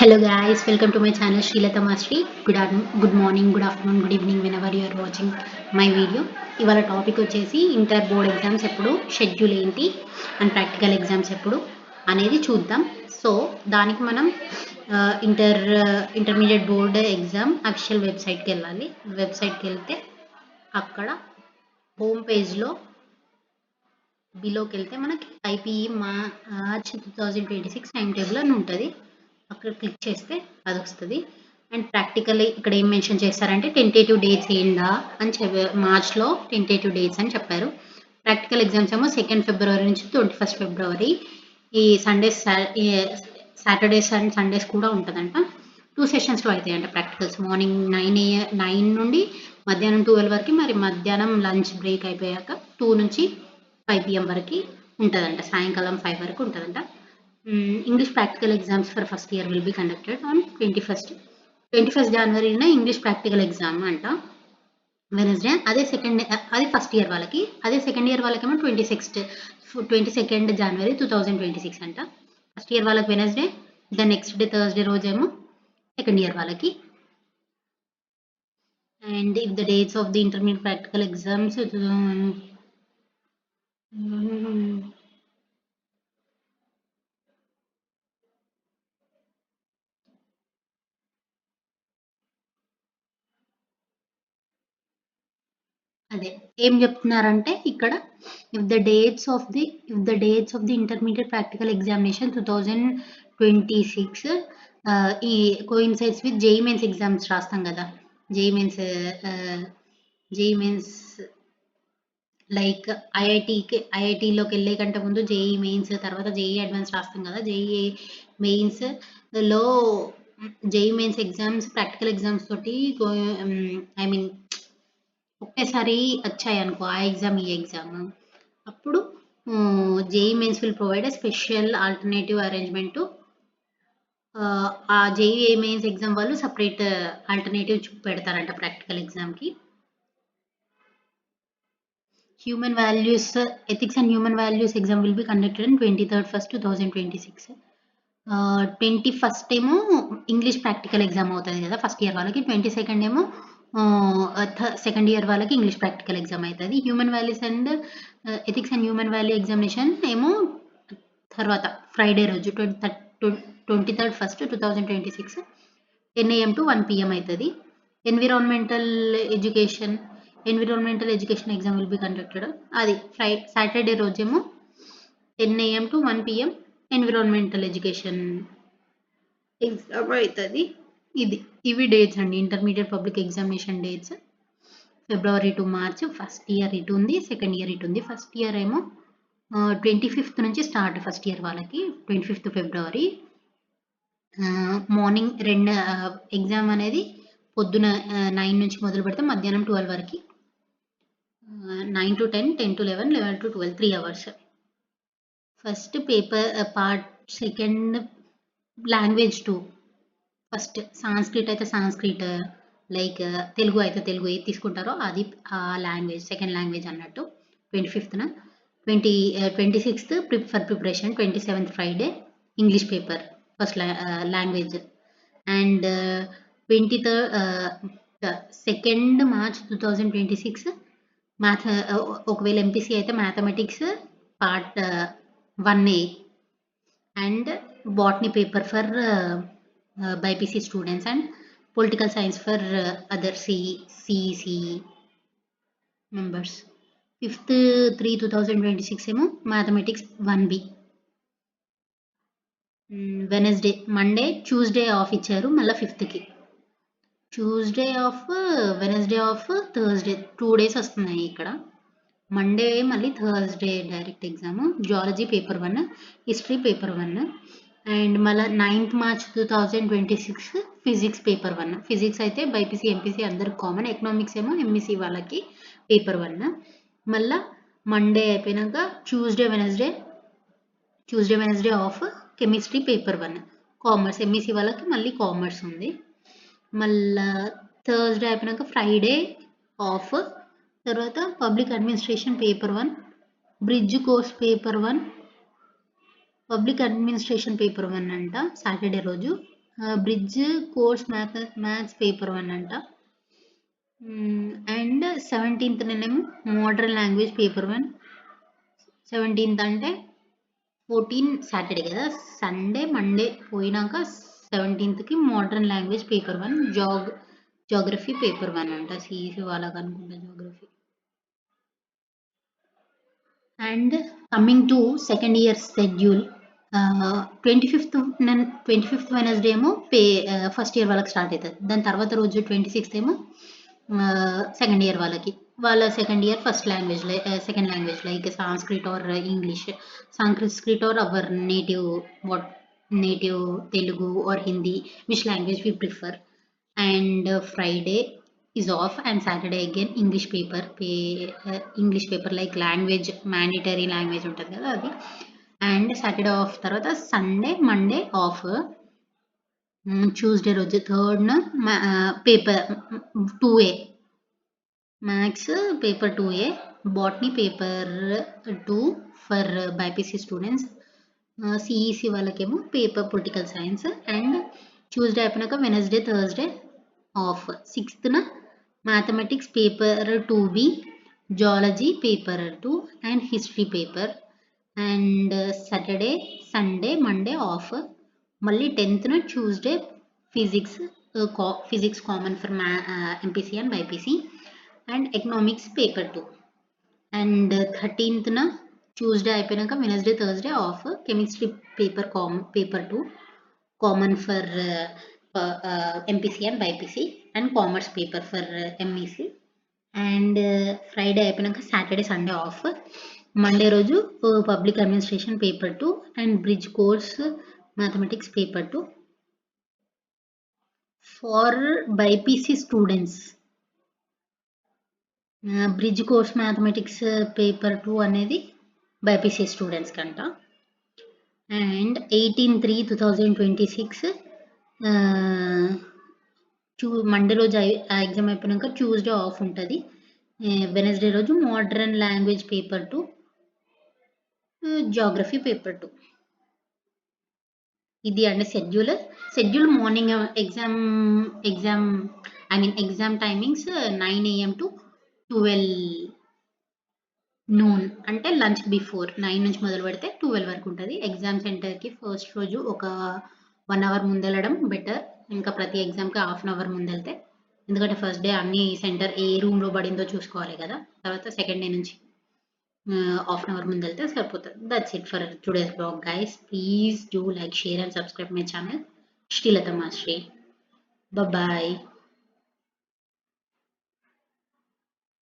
Hello guys, welcome to my channel Srilata Mastery. Good morning, good afternoon, good evening whenever you are watching my video. ఇవాళ topic వచ్చేసి inter board exams ఎప్పుడు, schedule ఏంటి and practical exams ఎప్పుడు అనేది చూద్దాం. So దానికి మనం intermediate board exam official వెబ్సైట్కి వెళ్ళాలి. వెబ్సైట్కి వెళ్తే అక్కడ హోమ్ పేజ్లో బిలోకి వెళ్తే మనకి ఐపీఈ మార్చ్ 2026 టైం టేబుల్ అని ఉంటుంది. అక్కడ క్లిక్ చేస్తే అది వస్తుంది. అండ్ ప్రాక్టికల్ ఇక్కడ ఏం మెన్షన్ చేస్తారంటే టెంటేటివ్ డేట్స్ ఏందా అని మార్చ్లో టెంటేటివ్ డేట్స్ అని చెప్పారు. ప్రాక్టికల్ ఎగ్జామ్స్ ఏమో 2 ఫిబ్రవరి నుంచి 21 ఫిబ్రవరి. ఈ సండేస్ సాటర్డేస్ అండ్ సండేస్ కూడా ఉంటుందంట. 2 సెషన్స్లో అవుతాయంట ప్రాక్టికల్స్. మార్నింగ్ 9 నుండి మధ్యాహ్నం 12 వరకు, మరి మధ్యాహ్నం లంచ్ బ్రేక్ అయిపోయాక 2 నుంచి 5 PM వరకు ఉంటుందంట. సాయంకాలం 5 వరకు ఉంటుందంట. English practical exams for first year will be conducted on 21st January English practical exam anta Wednesday. అదే ఫస్ట్ ఇయర్ వాళ్ళకి. అదే సెకండ్ ఇయర్ వాళ్ళకేమో 22nd January 2026 అంట. ఫస్ట్ ఇయర్ వాళ్ళకి Wednesday, the next day Thursday రోజేమో సెకండ్ ఇయర్ వాళ్ళకి. And if the dates of the intermediate practical exams అదే ఏం చెప్తున్నారంటే ఇక్కడ if the dates of the intermediate practical examination 2026 ఈ coincides with JEE mains exams రాస్తాం కదా. జేఈ మెయిన్స్ లైక్ ఐఐటీలోకి వెళ్ళే కంటే ముందు జేఈ మెయిన్స్, తర్వాత జేఈ అడ్వాన్స్ రాస్తాం కదా. జేఈ మెయిన్స్లో JEE mains exams practical exams తోటి ఒకేసారి వచ్చాయి అనుకో, ఆ ఎగ్జామ్ ఈ ఎగ్జామ్, అప్పుడు JEE mains will provide a special alternative arrangement. ఆ జేఈ మెయిన్స్ ఎగ్జామ్ వాళ్ళు సపరేట్ ఆల్టర్నేటివ్ పెడతారంట ప్రాక్టికల్ ఎగ్జామ్కి. Human values, ethics and human values exam will be conducted in 23rd First 2026. 21st ఏమో ఇంగ్లీష్ ప్రాక్టికల్ ఎగ్జామ్ అవుతుంది కదా first year వాళ్ళకి. 22nd ఏమో second year వాళ్ళకి ఇంగ్లీష్ ప్రాక్టికల్ ఎగ్జామ్ అవుతుంది. Human values and ethics and human value examination ఏమో తర్వాత Friday రోజు 23rd First 2026 10 AM to 1 PM అవుతుంది. Environmental education exam will be conducted. అది సాటర్డే రోజేమో 10 AM to 1 PM environmental education exam అవుతుంది. ఇవి డేట్స్ అండి intermediate public examination dates. February to March. First year ఇటు ఉంది, సెకండ్ ఇయర్ ఇటు ఉంది. ఫస్ట్ ఇయర్ ఏమో 25th నుంచి స్టార్ట్. ఫస్ట్ ఇయర్ వాళ్ళకి 25th ఫిబ్రవరి మార్నింగ్. ఎగ్జామ్ అనేది పొద్దున 9 నుంచి మొదలు పెడితే మధ్యాహ్నం 12 వరకు. 9 to 10, 10 to 11, 11 to 12, 3 hours. First paper part, second language 2. First Sanskrit అయితే సాంస్క్రిట్, లైక్ తెలుగు అయితే తెలుగు, ఏది తీసుకుంటారో అది ఆ లాంగ్వేజ్, సెకండ్ లాంగ్వేజ్ అన్నట్టు. 25th 26th for preparation. 27th Friday English paper first language. And 2nd March 2026 ఒకవేళ ఎంపీసీ అయితే mathematics part 1A and botany paper for BiPC students and political science for other CEC members. 5th 3 2026 ఏమో mathematics 1B. Wednesday, Monday, Tuesday of ఇచ్చారు మళ్ళీ 5th. Tuesday of, Wednesday of, Thursday 2 days వస్తున్నాయి ఇక్కడ. Monday మళ్ళీ Thursday direct exam. Geology paper 1, history paper 1. And మళ్ళీ 9th March 2026 physics paper 1. Physics అయితే BiPC MPC అందరికి common. Economics ఏమో MEC వాళ్ళకి పేపర్ 1. మళ్ళీ మండే అయిపోయినాక Tuesday Wednesday of, chemistry paper 1. Commerce MEC వాళ్ళకి మళ్ళీ కామర్స్ ఉంది. మళ్ళీ థర్స్డే అయిపోయినాక ఫ్రైడే ఆఫ్. తర్వాత public administration paper 1, bridge course paper 1, public administration paper 1 అంట సాటర్డే రోజు. బ్రిడ్జ్ కోర్స్ మ్యాథ్స్ పేపర్ 1 అంట. అండ్ 17th నేనేమో మోడర్న్ లాంగ్వేజ్ పేపర్ 1. 17th అంటే 14 సాటర్డే కదా, సండే మండే పోయినాక 17th modern language paper 1, geography paper 1 అంట. CEC వాళ్ళకి అనుకుంటా geography. And coming to second year schedule, 25th Wednesday ఏమో ఫస్ట్ ఇయర్ వాళ్ళకి స్టార్ట్ అవుతుంది. దాని తర్వాత రోజు 26th ఏమో సెకండ్ ఇయర్ వాళ్ళ second year first language second language like Sanskrit or English, Sanskrit or our native Telugu or Hindi, which language we prefer. And Friday is off and Saturday again English paper like language, mandatory language ఉంటుంది కదా అది. And Saturday off తర్వాత Sunday Monday off. Tuesday రోజు 3rd paper 2A, maths paper 2A, botany paper 2 for BiPC students. CEC వాళ్ళకేమో paper political science. And Tuesday అయిపోయినాక Wednesday Thursday off. 6th mathematics paper 2B, zoology paper 2 and history paper. And Saturday Sunday Monday off. మళ్ళీ 10th Tuesday physics common for MPC and BiPC and economics paper 2. And 13th Tuesday అయిపోయినాక Wednesday Thursday of. Chemistry paper 2 common for MPC and BiPC and commerce paper for MEC. And Friday అయిపోయినాక Saturday Sunday off. Monday రోజు public administration paper 2 and bridge course mathematics paper 2 for BiPC students. Bridge course mathematics paper 2 అనేది BiPC students కంట. And 18/3/2026 Monday రోజు exam అయిపోయినాక Tuesday off ఉంటుంది. Wednesday రోజు modern language paper 2, geography paper 2. ఇది అండి schedule. Morning exam timings 9 AM to 12 noon, అంటే lunch before 9 నుంచి మొదలు పెడితే 12 వరకు ఉంటుంది. ఎగ్జామ్ సెంటర్కి ఫస్ట్ రోజు ఒక 1 hour ముందు వెళ్ళడం బెటర్, ఇంకా ప్రతి ఎగ్జామ్కి ½ an hour ముందు వెళ్తే, ఎందుకంటే ఫస్ట్ డే అన్ని సెంటర్ ఏ రూమ్లో పడిందో చూసుకోవాలి కదా. తర్వాత సెకండ్ డే నుంచి ½ an hour ముందు వెళ్తే సరిపోతుంది. That's it for today's blog guys. Please do like, share and subscribe my channel Srilatha మాస్ట్రీ. బాయ్.